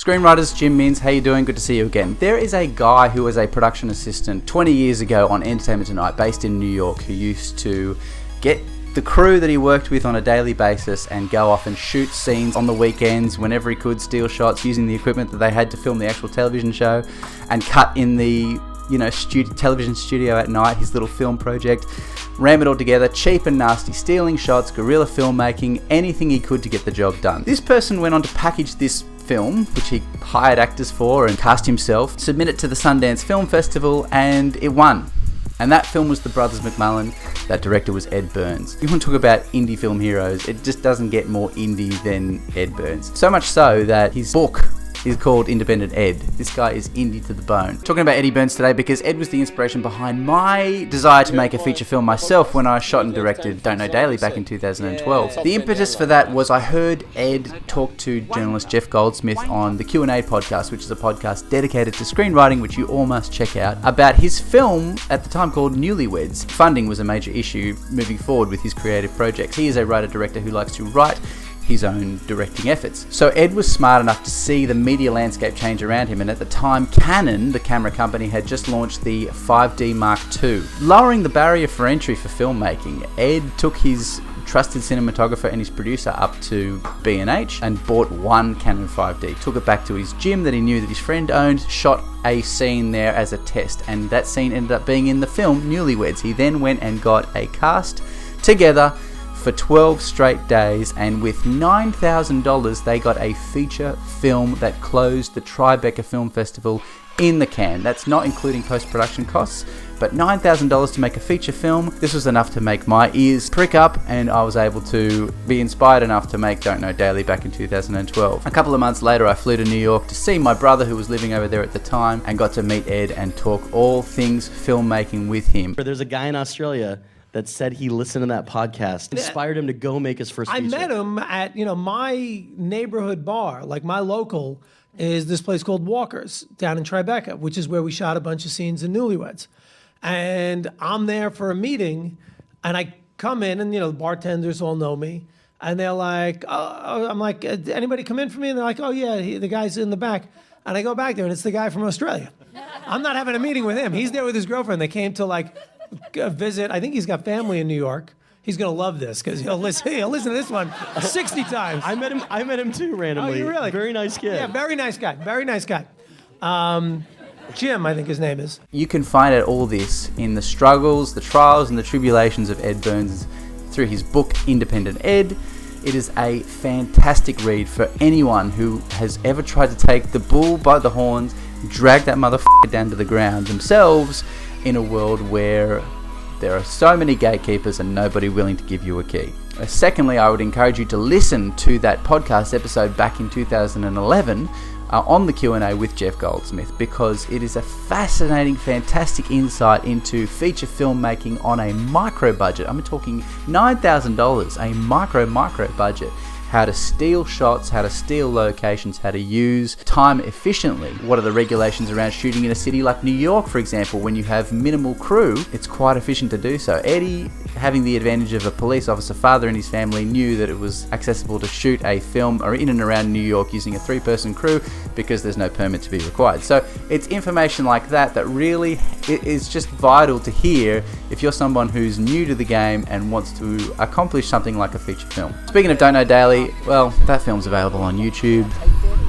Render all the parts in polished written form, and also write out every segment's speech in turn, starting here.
Screenwriters, Jim Means, how you doing? Good to see you again. There is a guy who was a production assistant 20 years ago on Entertainment Tonight, based in New York, who used to get the crew that he worked with on a daily basis and go off and shoot scenes on the weekends whenever he could, steal shots using the equipment that they had to film the actual television show, and cut in the television studio at night, his little film project, ram it all together, cheap and nasty, stealing shots, guerrilla filmmaking, anything he could to get the job done. This person went on to package this film, which he hired actors for and cast himself, submit it to the Sundance Film Festival, and it won. And that film was The Brothers McMullen. That director was Ed Burns. You want to talk about indie film heroes, it just doesn't get more indie than Ed Burns. So much so that his book is called Independent Ed. This guy is indie to the bone. Talking about Eddie Burns today because Ed was the inspiration behind my desire to make a feature film myself when I shot and directed Don't Know Daily back in 2012. The impetus for that was I heard Ed talk to journalist Jeff Goldsmith on the Q&A podcast, which is a podcast dedicated to screenwriting, which you all must check out, about his film at the time called Newlyweds. Funding was a major issue moving forward with his creative projects. He is a writer-director who likes to write his own directing efforts. So Ed was smart enough to see the media landscape change around him, and at the time Canon, the camera company, had just launched the 5D Mark II. Lowering the barrier for entry for filmmaking, Ed took his trusted cinematographer and his producer up to B&H and bought one Canon 5D, took it back to his gym that he knew that his friend owned, shot a scene there as a test, and that scene ended up being in the film Newlyweds. He then went and got a cast together for 12 straight days, and with $9,000 they got a feature film that closed the Tribeca Film Festival in the can. That's not including post-production costs, but $9,000 to make a feature film. This was enough to make my ears prick up, and I was able to be inspired enough to make Don't Know Daily back in 2012. A couple of months later I flew to New York to see my brother, who was living over there at the time, and got to meet Ed and talk all things filmmaking with him. There's a guy in Australia that said he listened to that podcast, inspired him to go make his first feature. I met him at, my neighborhood bar. Like, my local is this place called Walker's down in Tribeca, which is where we shot a bunch of scenes in Newlyweds. And I'm there for a meeting, and I come in, and, the bartenders all know me. And they're like, I'm like, anybody come in for me? And they're like, oh, yeah, the guy's in the back. And I go back there, and it's the guy from Australia. I'm not having a meeting with him. He's there with his girlfriend. They came to, visit. I think he's got family in New York. He's gonna love this because he'll listen to this one 60 times. I met him too randomly. Oh, you really? Very nice kid. Yeah, very nice guy. Very nice guy. Jim, I think his name is. You can find out all this in the struggles, the trials, and the tribulations of Ed Burns through his book Independent Ed. It is a fantastic read for anyone who has ever tried to take the bull by the horns, drag that motherfucker down to the ground themselves, in a world where there are so many gatekeepers and nobody willing to give you a key. Secondly, I would encourage you to listen to that podcast episode back in 2011 on the Q&A with Jeff Goldsmith, because it is a fascinating, fantastic insight into feature filmmaking on a micro budget. I'm talking $9,000, a micro budget. How to steal shots, how to steal locations, how to use time efficiently. What are the regulations around shooting in a city like New York, for example? When you have minimal crew, it's quite efficient to do so. Eddie, having the advantage of a police officer father in his family, knew that it was accessible to shoot a film or in and around New York using a 3-person crew because there's no permit to be required. So it's information like that that really is just vital to hear if you're someone who's new to the game and wants to accomplish something like a feature film. Speaking of Don't Know Daily, well, that film's available on YouTube.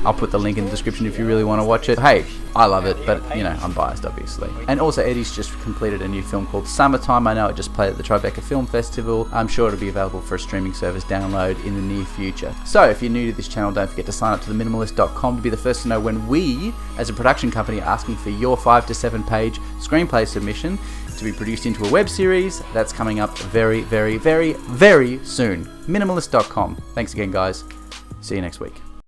I'll put the link in the description if you really want to watch it. Hey, I love it, but, I'm biased, obviously. And also, Eddie's just completed a new film called Summertime. I know it just played at the Tribeca Film Festival. I'm sure it'll be available for a streaming service download in the near future. So, if you're new to this channel, don't forget to sign up to theminimalist.com to be the first to know when we, as a production company, are asking for your 5 to 7 page screenplay submission to be produced into a web series. That's coming up very, very, very, very soon. Minimalist.com. Thanks again, guys. See you next week.